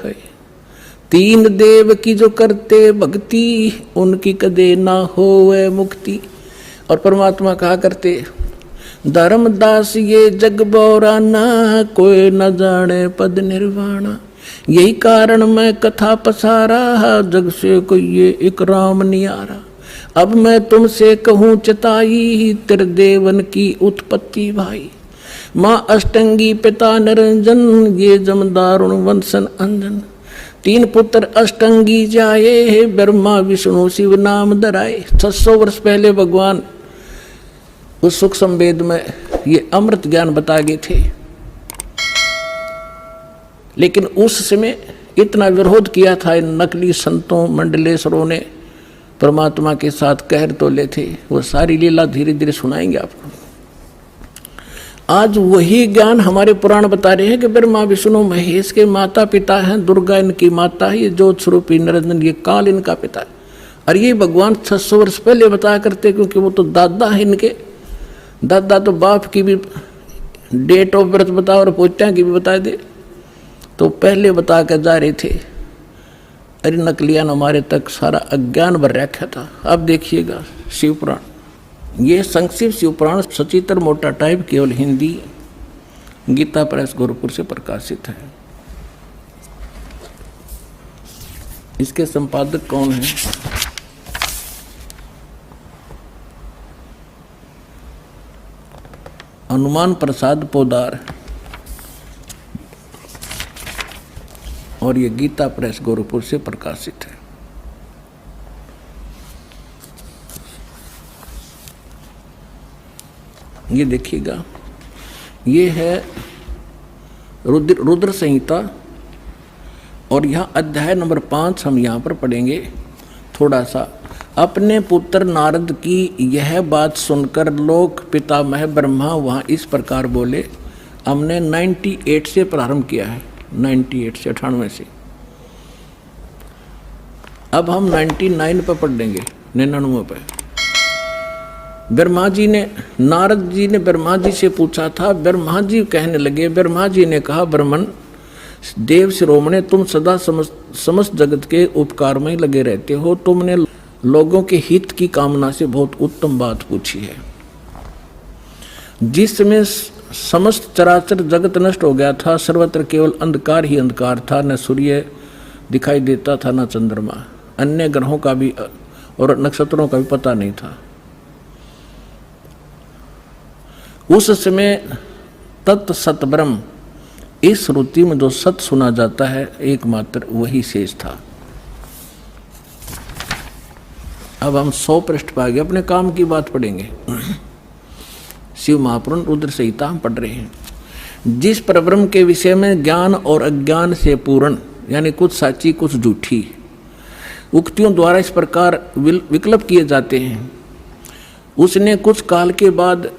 है। तीन देव की जो करते भक्ति, उनकी कदे ना होवे मुक्ति। और परमात्मा कहा करते, धर्मदास ये जग बौराना, कोई न जाने पद निर्वाणा। यही कारण मैं कथा पसारा, जग से कोई ये एक राम नियारा। अब मैं तुमसे कहूँ चिताई, त्रिदेवन की उत्पत्ति भाई। माँ अष्टंगी पिता निरंजन, ये जमदारुण वंशन अंजन। तीन पुत्र अष्टंगी जाए, ब्रह्मा विष्णु शिव नाम धराए। 600 वर्ष पहले भगवान उस सुख संवेद में ये अमृत ज्ञान बता गए थे, लेकिन उस समय इतना विरोध किया था इन नकली संतों मंडलेश्वरों ने, परमात्मा के साथ कहर तोले थे। वो सारी लीला धीरे धीरे सुनाएंगे आपको। आज वही ज्ञान हमारे पुराण बता रहे हैं कि ब्रह्मा विष्णु महेश के माता पिता हैं, दुर्गा इनकी माता है, ये ज्योत स्वरूपी निरंजन ये काल इनका पिता है। और ये भगवान 600 वर्ष पहले बताया करते, क्योंकि वो तो दादा है इनके। दादा तो बाप की भी डेट ऑफ बर्थ बता और पोत्या की भी बता दे, तो पहले बता कर जा रहे थे। अरे नकलियान हमारे तक सारा अज्ञान भर रखा था। अब देखिएगा शिवपुराण, ये संक्षिप्त शिवपुराण सचित्र मोटा टाइप केवल हिंदी, गीता प्रेस गोरखपुर से प्रकाशित है। इसके संपादक कौन है? हनुमान प्रसाद पोदार, और ये गीता प्रेस गोरखपुर से प्रकाशित है। ये देखिएगा, ये है रुद्र संहिता, और यहाँ अध्याय नंबर 5 हम यहाँ पर पढ़ेंगे थोड़ा सा। अपने पुत्र नारद की यह बात सुनकर लोक पितामह ब्रह्मा वहाँ इस प्रकार बोले। हमने 98 से प्रारंभ किया है, 98 से 98 से। अब हम 99 पर पढ़ देंगे, 99 पर। ब्रह्मा जी ने, नारद जी ने ब्रह्मा जी से पूछा था। ब्रह्मा जी कहने लगे, ब्रह्मा जी ने कहा, ब्राह्मण देव शिरोमणे, तुम सदा समस्त जगत के उपकार में लगे रहते हो। तुमने लोगों के हित की कामना से बहुत उत्तम बात पूछी है। जिस समय समस्त चराचर जगत नष्ट हो गया था, सर्वत्र केवल अंधकार ही अंधकार था, न सूर्य दिखाई देता था न चंद्रमा, अन्य ग्रहों का भी और नक्षत्रों का भी पता नहीं था। उस समय तत् सत ब्रह्म, इस श्रुति में जो सत सुना जाता है एकमात्र वही शेष था। अब हम 100 पृष्ठ पर आगे अपने काम की बात पढ़ेंगे। शिव महापुराण रुद्र संहिता हम पढ़ रहे हैं। जिस परब्रह्म के विषय में ज्ञान और अज्ञान से पूर्ण, यानी कुछ साची कुछ झूठी उक्तियों द्वारा इस प्रकार विकल्प किए जाते हैं, उसने कुछ काल के बाद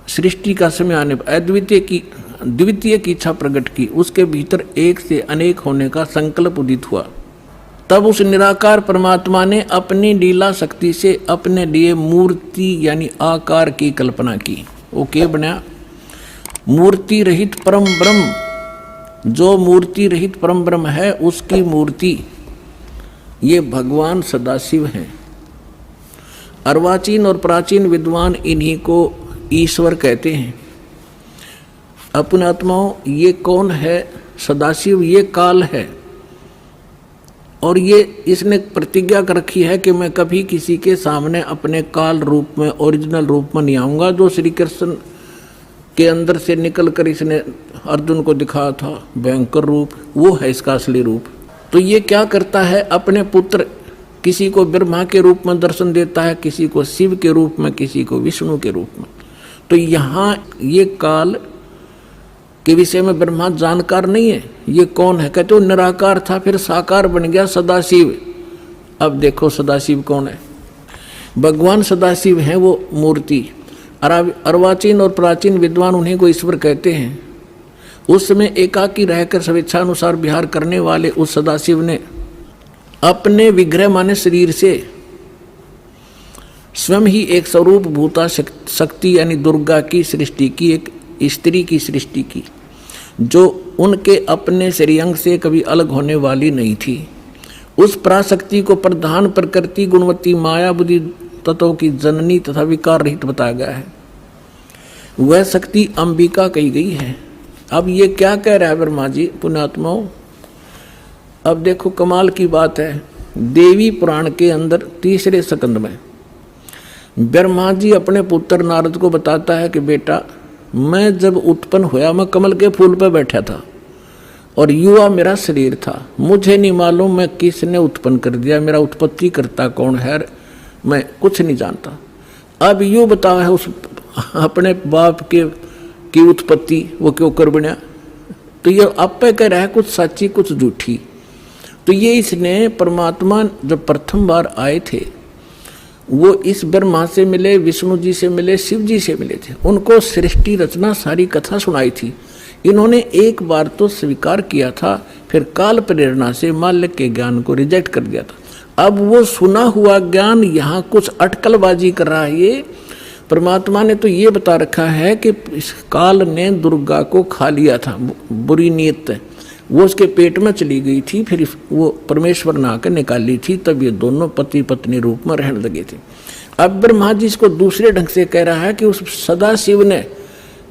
सृष्टि का समय आने पर द्वितीय की इच्छा प्रकट की। उसके भीतर एक से अनेक होने का संकल्प उदित हुआ। तब उस निराकार परमात्मा ने अपनी लीला शक्ति से अपने लिए मूर्ति यानी आकार की कल्पना की। वो क्या बना? मूर्ति रहित परम ब्रह्म। जो मूर्ति रहित परम ब्रह्म है उसकी मूर्ति ये भगवान सदाशिव हैं। अर्वाचीन और प्राचीन विद्वान इन्हीं को ईश्वर कहते हैं। अपने आत्माओं, ये कौन है? सदाशिव ये काल है, और ये इसने प्रतिज्ञा कर रखी है कि मैं कभी किसी के सामने अपने काल रूप में, ओरिजिनल रूप में नहीं आऊँगा। जो श्री कृष्ण के अंदर से निकल कर इसने अर्जुन को दिखाया था भयंकर रूप, वो है इसका असली रूप। तो ये क्या करता है? अपने पुत्र किसी को ब्रह्मा के रूप में दर्शन देता है, किसी को शिव के रूप में, किसी को विष्णु के रूप में। तो यहाँ ये काल के विषय में ब्रह्मा जानकार नहीं है। ये कौन है? कहते हो निराकार था, फिर साकार बन गया सदाशिव। अब देखो सदाशिव कौन है? भगवान सदाशिव है वो मूर्ति। अर्वाचीन और प्राचीन विद्वान उन्हीं को ईश्वर कहते हैं। उस समय एकाकी रहकर स्वेच्छानुसार विहार करने वाले उस सदाशिव ने अपने विग्रह माने शरीर से स्वयं ही एक स्वरूप भूता शक्ति यानी दुर्गा की सृष्टि की, एक स्त्री की सृष्टि की, जो उनके अपने श्रेयंग से कभी अलग होने वाली नहीं थी। उस पराशक्ति को प्रधान प्रकृति गुणवती माया बुद्धि तत्वों की जननी तथा विकार रहित बताया गया है। वह शक्ति अंबिका कही गई है। अब ये क्या कह रहा है ब्रह्मा जी पुण्यात्माओं? अब देखो कमाल की बात है, देवी पुराण के अंदर 3 स्कंद में ब्रह्मा जी अपने पुत्र नारद को बताता है कि बेटा, मैं जब उत्पन्न हुआ मैं कमल के फूल पर बैठा था और युवा मेरा शरीर था। मुझे नहीं मालूम मैं किसने उत्पन्न कर दिया, मेरा उत्पत्ति करता कौन है, मैं कुछ नहीं जानता। अब यूँ बताओ है उस अपने बाप की उत्पत्ति वो क्यों कर बना? तो ये आप पे कह रहा है कुछ सच्ची कुछ झूठी। तो ये इसने परमात्मा जब प्रथम बार आए थे वो इस ब्रह्मा से मिले, विष्णु जी से मिले, शिव जी से मिले थे। उनको सृष्टि रचना सारी कथा सुनाई थी। इन्होंने एक बार तो स्वीकार किया था, फिर काल प्रेरणा से माल्य के ज्ञान को रिजेक्ट कर दिया था। अब वो सुना हुआ ज्ञान यहाँ कुछ अटकलबाजी कर रहा है। ये परमात्मा ने तो ये बता रखा है कि इस काल ने दुर्गा को खा लिया था, बुरी नीयत वो उसके पेट में चली गई थी, फिर वो परमेश्वर ने आकर निकाली थी, तब ये दोनों पति पत्नी रूप में रहने लगे थे। अब ब्रह्मा जी इसको दूसरे ढंग से कह रहा है कि उस सदा शिव ने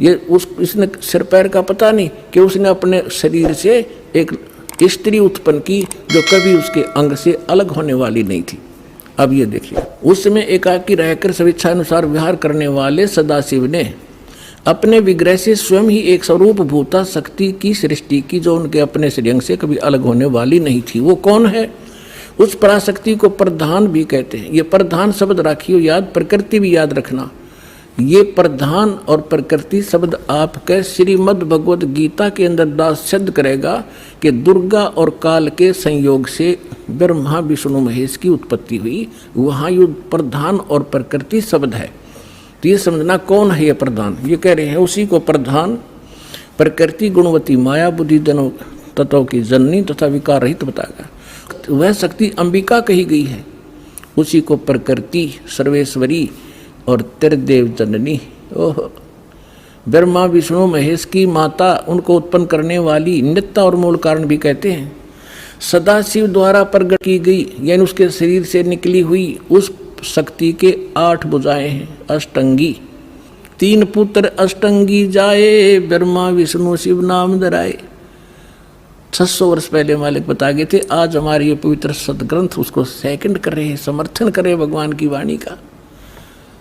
इसने सिर पैर का पता नहीं कि उसने अपने शरीर से एक स्त्री उत्पन्न की जो कभी उसके अंग से अलग होने वाली नहीं थी। अब ये देखिए, उस समय एकाकी रहकर स्वेच्छा अनुसार विहार करने वाले सदाशिव ने अपने विग्रह से स्वयं ही एक स्वरूप भूता शक्ति की सृष्टि की जो उनके अपने श्रेयंग से कभी अलग होने वाली नहीं थी। वो कौन है? उस पराशक्ति को प्रधान भी कहते हैं। ये प्रधान शब्द राखियो याद, प्रकृति भी याद रखना। ये प्रधान और प्रकृति शब्द आपके श्रीमद् भगवद गीता के अंदर दास सिद्ध करेगा कि दुर्गा और काल के संयोग से ब्रह्मा विष्णु महेश की उत्पत्ति हुई। वहाँ ये प्रधान और प्रकृति शब्द है। तो ये समझना कौन है ये प्रधान? ये कह रहे हैं उसी को प्रधान प्रकृति गुणवती माया बुद्धि जनों तत्वों की जननी तथा विकार रहित बताएगा। वह शक्ति अंबिका कही गई है। उसी को प्रकृति सर्वेश्वरी और त्रिदेव जननी, ओह ब्रह्मा विष्णु महेश की माता, उनको उत्पन्न करने वाली नित्य और मूल कारण भी कहते हैं। सदाशिव द्वारा प्रकट की गई यानी उसके शरीर से निकली हुई उस शक्ति के 8 भुजाएं हैं। अष्टंगी 3 पुत्र अष्टंगी जाए, ब्रह्मा विष्णु शिव नाम धराए। 600 वर्ष पहले मालिक बता गए थे। आज हमारे ये पवित्र सदग्रंथ उसको सेकंड कर रहे हैं, समर्थन कर रहे हैं भगवान की वाणी का।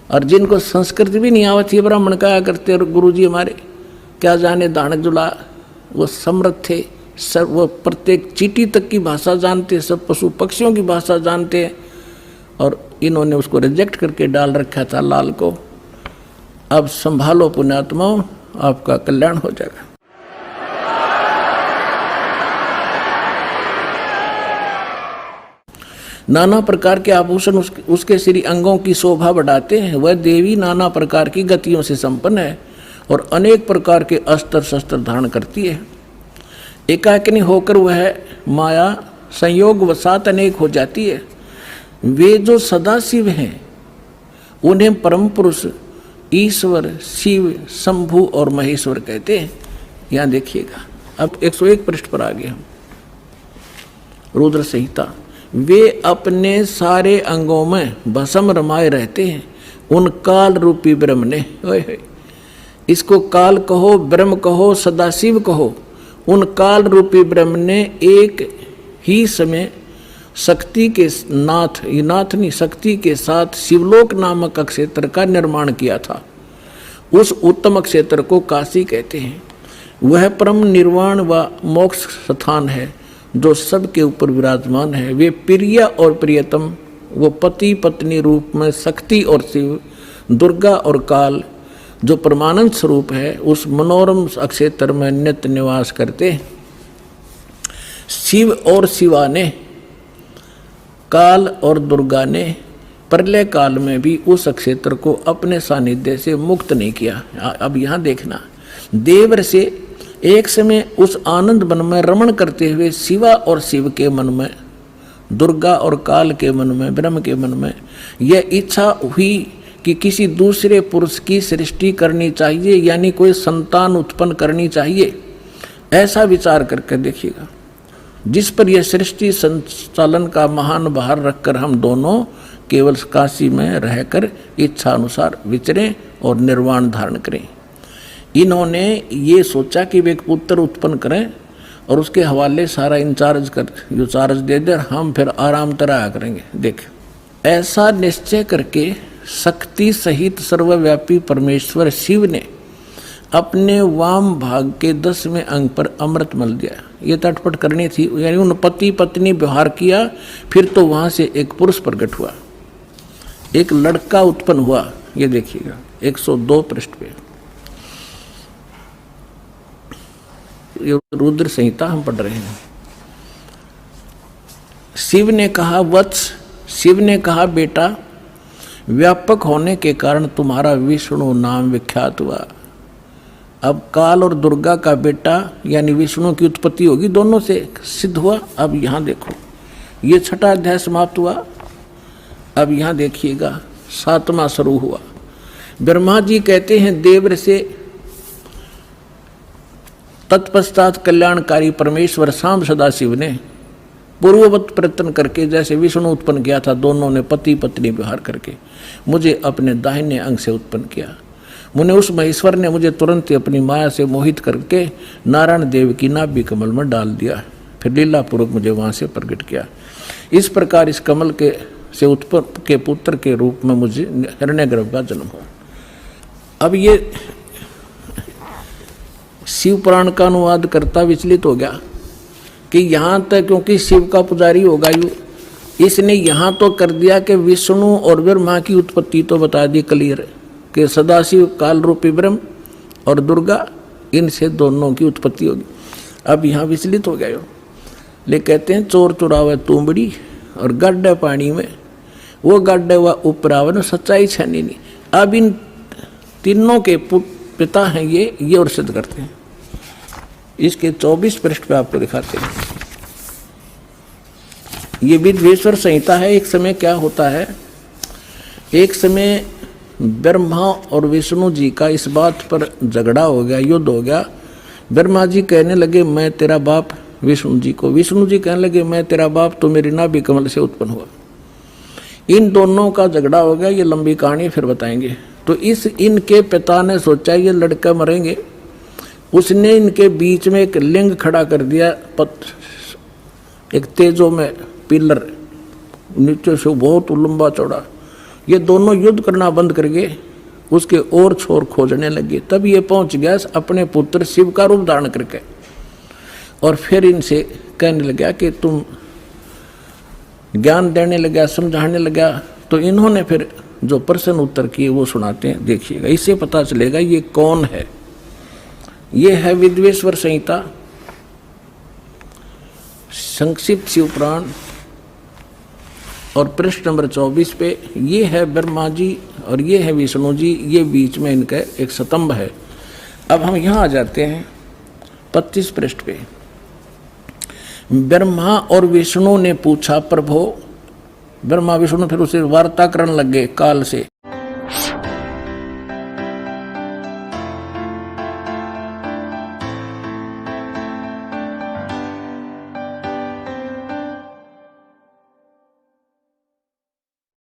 और जिनको संस्कृत भी नहीं आवती है ब्राह्मण कहा करते, और गुरु जी हमारे क्या जाने दानक जुला, वो समृद्ध थे, सब वो प्रत्येक चींटी तक की भाषा जानते, सब पशु पक्षियों की भाषा जानते हैं। और इन्होंने उसको रिजेक्ट करके डाल रखा था लाल को। अब संभालो पुण्यात्माओं, आपका कल्याण हो जाएगा। नाना प्रकार के आभूषण उसके श्री अंगों की शोभा बढ़ाते हैं। वह देवी नाना प्रकार की गतियों से संपन्न है और अनेक प्रकार के अस्त्र शस्त्र धारण करती है। एकाकिनी होकर वह माया संयोग वसात अनेक हो जाती है। वे जो सदाशिव हैं उन्हें परम पुरुष ईश्वर शिव शंभु और महेश्वर कहते हैं। यहाँ देखिएगा, अब 101 पृष्ठ पर आ गए हम। रुद्र संहिता। वे अपने सारे अंगों में भस्म रमाए रहते हैं उन काल रूपी ब्रह्म ने। इसको काल कहो, ब्रह्म कहो, सदाशिव कहो। उन काल रूपी ब्रह्म ने एक ही समय शक्ति के नाथ, ये नाथ नहीं, शक्ति के साथ शिवलोक नामक क्षेत्र का निर्माण किया था। उस उत्तम क्षेत्र को काशी कहते हैं। वह परम निर्वाण व मोक्ष स्थान है जो सबके ऊपर विराजमान है। वे प्रिय और प्रियतम, वो पति पत्नी रूप में शक्ति और शिव, दुर्गा और काल जो परमानंद स्वरूप है, उस मनोरम क्षेत्र में नित्य निवास करते हैं। शिव और शिवा ने, काल और दुर्गा ने प्रलय काल में भी उस क्षेत्र को अपने सानिध्य से मुक्त नहीं किया। अब यहाँ देखना, देवर से एक समय उस आनंद वन में रमण करते हुए शिवा और शिव के मन में, दुर्गा और काल के मन में, ब्रह्म के मन में यह इच्छा हुई कि किसी दूसरे पुरुष की सृष्टि करनी चाहिए, यानी कोई संतान उत्पन्न करनी चाहिए। ऐसा विचार करके देखिएगा, जिस पर यह सृष्टि संचालन का महान भार रखकर हम दोनों केवल काशी में रहकर इच्छा अनुसार विचरें और निर्वाण धारण करें। इन्होंने ये सोचा कि वे एक पुत्र उत्पन्न करें और उसके हवाले सारा इंचार्ज कर जो चार्ज दे दे, हम फिर आराम तरह करेंगे। देख, ऐसा निश्चय करके शक्ति सहित सर्वव्यापी परमेश्वर शिव ने अपने वाम भाग के 10वें अंग पर अमृत मल दिया। ये तटपट करनी थी, यानी उन पति पत्नी व्यवहार किया। फिर तो वहां से एक पुरुष प्रकट हुआ, एक लड़का उत्पन्न हुआ। ये देखिएगा 102 पृष्ठ पे, ये रुद्र संहिता हम पढ़ रहे हैं। शिव ने कहा वत्स, शिव ने कहा बेटा, व्यापक होने के कारण तुम्हारा विष्णु नाम विख्यात हुआ। अब काल और दुर्गा का बेटा यानी विष्णु की उत्पत्ति होगी, दोनों से सिद्ध हुआ। अब यहाँ देखो, ये 6वां अध्याय समाप्त हुआ। अब यहाँ देखिएगा 7वां शुरू हुआ। ब्रह्मा जी कहते हैं देव से तत्पश्चात कल्याणकारी परमेश्वर शाम सदाशिव ने पूर्ववत प्रयत्न करके जैसे विष्णु उत्पन्न किया था, दोनों ने पति पत्नी व्यवहार करके मुझे अपने दाहिने अंग से उत्पन्न किया। मुने उस महेश्वर ने मुझे तुरंत ही अपनी माया से मोहित करके नारायण देव की नाभि कमल में डाल दिया, फिर लीला पूर्वक मुझे वहां से प्रकट किया। इस प्रकार इस कमल के से उत्पन्न के पुत्र के रूप में मुझे हिरण्यगर्भ का जन्म हुआ। अब ये शिव पुराण का अनुवाद करता विचलित हो गया कि यहाँ तक, क्योंकि शिव का पुजारी होगा यू, इसने यहाँ तो कर दिया कि विष्णु और ब्रह्मा की उत्पत्ति तो बता दी क्लियर कि सदाशिव काल रूपी ब्रह्म और दुर्गा, इनसे दोनों की उत्पत्ति होगी। अब यहाँ विचलित हो गए हो, ले कहते हैं चोर चुरावे तुमड़ी और गड्ढे पानी में, वो गड्ढे व उपरावन सच्चाई छनी नहीं। अब इन तीनों के पिता हैं ये और सिद्ध करते हैं। इसके 24 पृष्ठ पे आपको दिखाते हैं। ये विद्वेश्वर संहिता है। एक समय क्या होता है, एक समय ब्रह्मा और विष्णु जी का इस बात पर झगड़ा हो गया, युद्ध हो गया। ब्रह्मा जी कहने लगे मैं तेरा बाप विष्णु जी को, विष्णु जी कहने लगे मैं तेरा बाप, तो मेरी नाभि कमल से उत्पन्न हुआ। इन दोनों का झगड़ा हो गया। ये लंबी कहानी फिर बताएंगे। तो इनके पिता ने सोचा ये लड़का मरेंगे, उसने इनके बीच में एक लिंग खड़ा कर दिया, एक तेजो में पिलर, नीचे से बहुत लंबा चौड़ा। ये दोनों युद्ध करना बंद करके उसके और छोर खोजने लगे। तब ये पहुंच गया अपने पुत्र शिव का रूप धारण करके, और फिर इनसे कहने लगा कि तुम ज्ञान देने लगा, समझाने लगा। तो इन्होंने फिर जो प्रश्न उत्तर किए वो सुनाते हैं, देखिएगा। इससे पता चलेगा ये कौन है। ये है विद्वेश्वर संहिता, संक्षिप्त शिव पुराण, और पृष्ठ नंबर 24 पे ये है ब्रह्मा जी और ये है विष्णु जी, ये बीच में इनका एक स्तंभ है। अब हम यहाँ आ जाते हैं 25 पृष्ठ पे। ब्रह्मा और विष्णु ने पूछा प्रभो, ब्रह्मा विष्णु फिर उसे वार्ता करने लगे काल से।